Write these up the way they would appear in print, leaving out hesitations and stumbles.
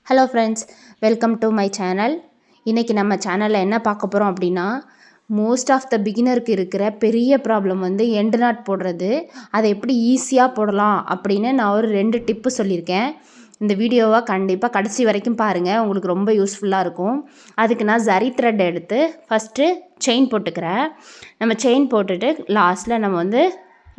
Hello friends, welcome to my channel. இன்றைக்கி நம்ம சேனலில் என்ன பார்க்க போகிறோம் அப்படின்னா, மோஸ்ட் ஆஃப் த பிகினருக்கு இருக்கிற பெரிய ப்ராப்ளம் வந்து எண்டு நாட் போடுறது. அதை எப்படி ஈஸியாக போடலாம் அப்படின்னு நான் ஒரு 2 டிப்பு சொல்லியிருக்கேன். இந்த வீடியோவை கண்டிப்பாக கடைசி வரைக்கும் பாருங்கள், உங்களுக்கு ரொம்ப யூஸ்ஃபுல்லாக இருக்கும். அதுக்கு நான் ஜரி த்ரெட் எடுத்து ஃபஸ்ட்டு செயின் போட்டுக்கிறேன். நம்ம செயின் போட்டுட்டு லாஸ்ட்டில் நம்ம வந்து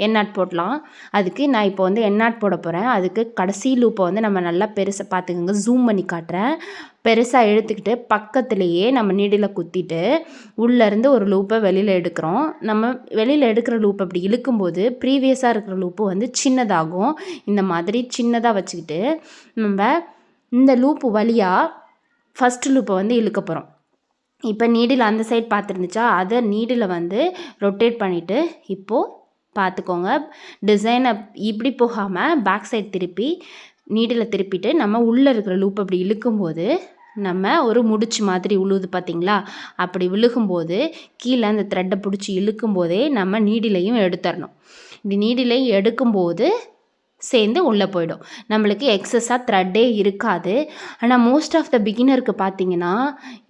எண்ணாட் போடலாம். அதுக்கு நான் இப்போ வந்து எண்ணாட் போட போகிறேன். அதுக்கு கடைசி லூப்பை வந்து நம்ம நல்லா பெருசாக பார்த்துக்கோங்க, ஜூம் பண்ணி காட்டுறேன். பெருசாக இழுத்துக்கிட்டு பக்கத்துலேயே நம்ம நீடில் குத்திட்டு உள்ளேருந்து ஒரு லூப்பை வெளியில் எடுக்கிறோம். நம்ம வெளியில் எடுக்கிற லூப் அப்படி இழுக்கும்போது ப்ரீவியஸாக இருக்கிற லூப்பு வந்து சின்னதாகும். இந்த மாதிரி சின்னதாக வச்சுக்கிட்டு நம்ம இந்த லூப்பு வழியாக ஃபஸ்ட்டு லூப்பை வந்து இழுக்க போகிறோம். இப்போ நீடில் அந்த சைட் பார்த்துருந்துச்சா, அதை நீடில் வந்து ரொட்டேட் பண்ணிவிட்டு இப்போது பார்த்துக்கோங்க, டிசைனை இப்படி போகாமல் பேக் சைட் திருப்பி நீடில் திருப்பிட்டு நம்ம உள்ளே இருக்கிற லூப் அப்படி இழுக்கும்போது நம்ம ஒரு முடிச்சு மாதிரி உழுவுது பார்த்திங்களா, அப்படி விழுகும்போது கீழே அந்த த்ரெட்டை பிடிச்சி இழுக்கும்போதே நம்ம நீடிலையும் எடுத்துடணும். இப்படி நீடிலையும் எடுக்கும்போது சேர்ந்து உள்ளே போயிடும். நம்மளுக்கு எக்ஸஸாக த்ரெட்டே இருக்காது. ஆனால் மோஸ்ட் ஆஃப் த பிகினருக்கு பார்த்திங்கன்னா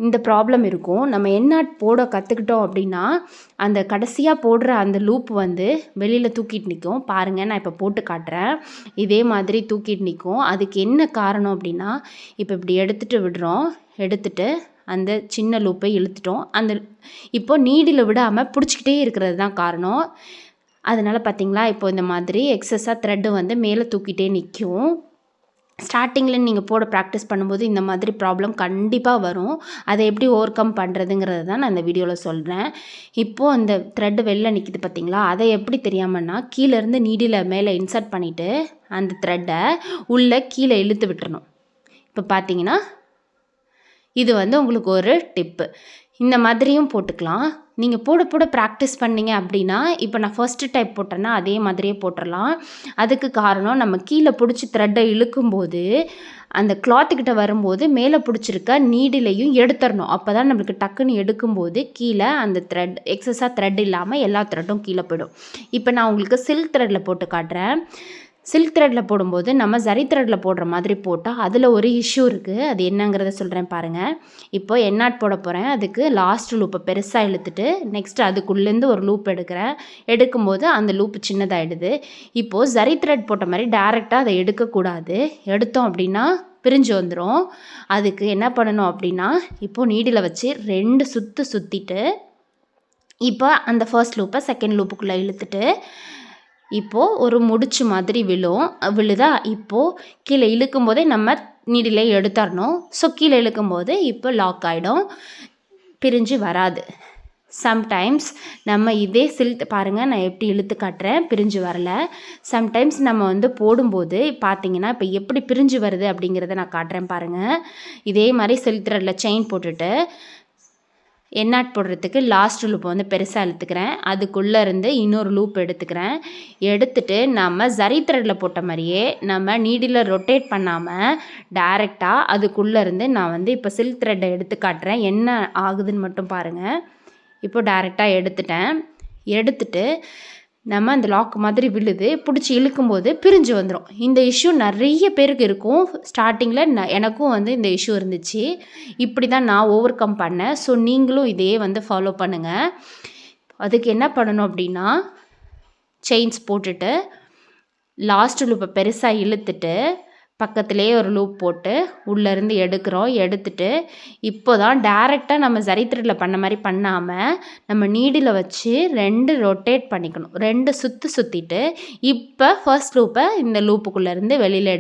இந்த ப்ராப்ளம் இருக்கும். நம்ம எண்ணாட் போட கற்றுக்கிட்டோம் அப்படின்னா அந்த கடைசியாக போடுற அந்த லூப் வந்து வெளியில் தூக்கிட்டு நிற்கும். பாருங்கள், நான் இப்போ போட்டு காட்டுறேன். இதே மாதிரி தூக்கிட்டு நிற்கும். அதுக்கு என்ன காரணம் அப்படின்னா, இப்போ இப்படி எடுத்துகிட்டு விடுறோம். எடுத்துகிட்டு அந்த சின்ன லூப்பை இழுத்துட்டோம். அந்த இப்போது நீடில் விடாமல் பிடிச்சிக்கிட்டே இருக்கிறது தான் காரணம். அதனால் பார்த்திங்களா, இப்போ இந்த மாதிரி எக்ஸஸாக த்ரெட்டு வந்து மேலே தூக்கிட்டே நிற்கும். ஸ்டார்டிங்கில் நீங்கள் போட ப்ராக்டிஸ் பண்ணும்போது இந்த மாதிரி ப்ராப்ளம் கண்டிப்பாக வரும். அதை எப்படி ஓவர் கம் பண்ணுறதுங்கிறது தான் நான் இந்த வீடியோவில் சொல்கிறேன். இப்போது அந்த த்ரெட்டு வெளில நிற்கிது பார்த்திங்களா, அதை எப்படி தெரியாமன்னா கீழேருந்து நீடில் மேலே இன்சர்ட் பண்ணிவிட்டு அந்த த்ரெட்டை உள்ளே கீழே இழுத்து விட்டுறணும். இப்போ பார்த்திங்கன்னா இது வந்து உங்களுக்கு ஒரு டிப்பு. இந்த மாதிரியும் போட்டுக்கலாம். நீங்கள் போட போட ப்ராக்டிஸ் பண்ணிங்க அப்படின்னா, இப்போ நான் ஃபர்ஸ்ட்டு டைப் போட்டேன்னா அதே மாதிரியே போட்டுடலாம். அதுக்கு காரணம் நம்ம கீழே பிடிச்சி த்ரெட்டை இழுக்கும்போது அந்த கிளாத்துக்கிட்ட வரும்போது மேலே பிடிச்சிருக்க நீடிலையும் எடுத்துடணும். அப்போ தான் நம்மளுக்கு டக்குன்னு எடுக்கும்போது கீழே அந்த த்ரெட் எக்ஸஸாக த்ரெட் இல்லாமல் எல்லா த்ரெட்டும் கீழே போயிடும். இப்போ நான் உங்களுக்கு சில்க் த்ரெட்டில் போட்டு காட்டுறேன். சில்க் த்ரெட்டில் போடும்போது நம்ம ஜரி த்ரெட்டில் போடுற மாதிரி போட்டால் அதில் ஒரு இஷ்யூ இருக்குது. அது என்னங்கிறத சொல்கிறேன் பாருங்கள். இப்போ எண்ணாட் போட போகிறேன். அதுக்கு லாஸ்ட் லூப்பை பெருசாக இழுத்துட்டு நெக்ஸ்ட் அதுக்குள்ளேருந்து ஒரு லூப் எடுக்கிறேன். எடுக்கும்போது அந்த லூப்பு சின்னதாகிடுது. இப்போது ஜரி த்ரெட் போட்ட மாதிரி டேரெக்டாக அதை எடுக்கக்கூடாது. எடுத்தோம் அப்படின்னா பிரிஞ்சு வந்துடும். அதுக்கு என்ன பண்ணணும் அப்படின்னா, இப்போது நீடில் வச்சு 2 சுற்று சுற்றிட்டு இப்போ அந்த ஃபர்ஸ்ட் லூப்பை செகண்ட் லூப்புக்குள்ளே இழுத்துட்டு இப்போது ஒரு முடிச்சு மாதிரி விழுதா. இப்போது கீழே இழுக்கும் போதே நம்ம நீடிலே எடுத்துடணும். ஸோ கீழே இழுக்கும்போது இப்போ லாக் ஆகிடும், பிரிஞ்சு வராது. சம்டைம்ஸ் நம்ம இதே சில்க் பாருங்கள், நான் எப்படி இழுத்து காட்டுறேன், பிரிஞ்சு வரல. சம்டைம்ஸ் நம்ம வந்து போடும்போது பார்த்திங்கன்னா இப்போ எப்படி பிரிஞ்சு வருது அப்படிங்கிறத நான் காட்டுறேன் பாருங்கள். இதே மாதிரி சில்க் த்ரெட்டில் செயின் போட்டுட்டு எண்ணாட் போடுறதுக்கு லாஸ்ட் லூப்பை வந்து பெருசாக இழுத்துக்கிறேன். அதுக்குள்ளே இருந்து இன்னொரு லூப் எடுத்துக்கிறேன். எடுத்துகிட்டு நம்ம ஜரி த்ரெட்டில் போட்ட மாதிரியே நம்ம நீடில் ரொட்டேட் பண்ணாமல் டைரெக்டாக அதுக்குள்ளே இருந்து நான் வந்து இப்போ சில்க் த்ரெட்டை எடுத்து காட்டுறேன், என்ன ஆகுதுன்னு மட்டும் பாருங்கள். இப்போ டைரெக்டாக எடுத்துட்டு நம்ம அந்த லாக் மாதிரி விழுது பிடிச்சி இழுக்கும்போது பிரிஞ்சு வந்துடும். இந்த இஷ்யூ நிறைய பேருக்கு இருக்கும். ஸ்டார்டிங்கில் எனக்கும் வந்து இந்த இஷ்யூ இருந்துச்சு. இப்படி தான் நான் ஓவர் கம் பண்ணேன். ஸோ நீங்களும் இதையே வந்து ஃபாலோ பண்ணுங்கள். அதுக்கு என்ன பண்ணணும் அப்படின்னா, செயின்ஸ் போட்டுட்டு லாஸ்ட் லூப்பை பெருசாக இழுத்துட்டு பக்கத்துலேயே ஒரு லூப் போட்டு உள்ளேருந்து எடுத்துட்டு இப்போ தான் டேரெக்டாக நம்ம ஜரி த்ரெட்டில் பண்ண மாதிரி பண்ணாமல் நம்ம நீடில் வச்சு 2 ரொட்டேட் பண்ணிக்கணும். 2 சுற்றிட்டு இப்போ ஃபர்ஸ்ட் லூப்பை இந்த லூப்புக்குள்ளேருந்து வெளியில்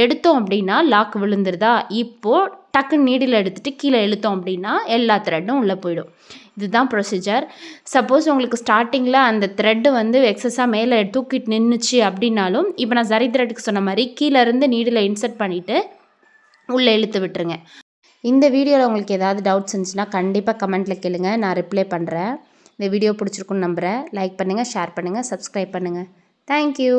எடுத்தோம் அப்படின்னா லாக் விழுந்துருதா. இப்போது டக்குன்னு நீடில் எடுத்துகிட்டு கீழே இழுத்தோம் அப்படின்னா எல்லா த்ரெட்டும் உள்ளே போயிடும். இதுதான் ப்ரொசீஜர். சப்போஸ் உங்களுக்கு ஸ்டார்டிங்கில் அந்த த்ரெட்டு வந்து எக்ஸஸாக மேலே தூக்கிட்டு நின்றுச்சு அப்படின்னாலும் இப்போ நான் ஜரி த்ரெட்டுக்கு சொன்ன மாதிரி கீழேருந்து நீடில் இன்சர்ட் பண்ணிவிட்டு உள்ளே இழுத்து விட்டுருங்க. இந்த வீடியோவில் உங்களுக்கு ஏதாவது டவுட்ஸ் இருந்துச்சுன்னா கண்டிப்பாக கமெண்ட்டில் கேளுங்க, நான் ரிப்ளை பண்ணுறேன். இந்த வீடியோ பிடிச்சிருக்குன்னு நம்புகிறேன். லைக் பண்ணுங்கள், ஷேர் பண்ணுங்கள், சப்ஸ்கிரைப் பண்ணுங்கள். தேங்க்யூ.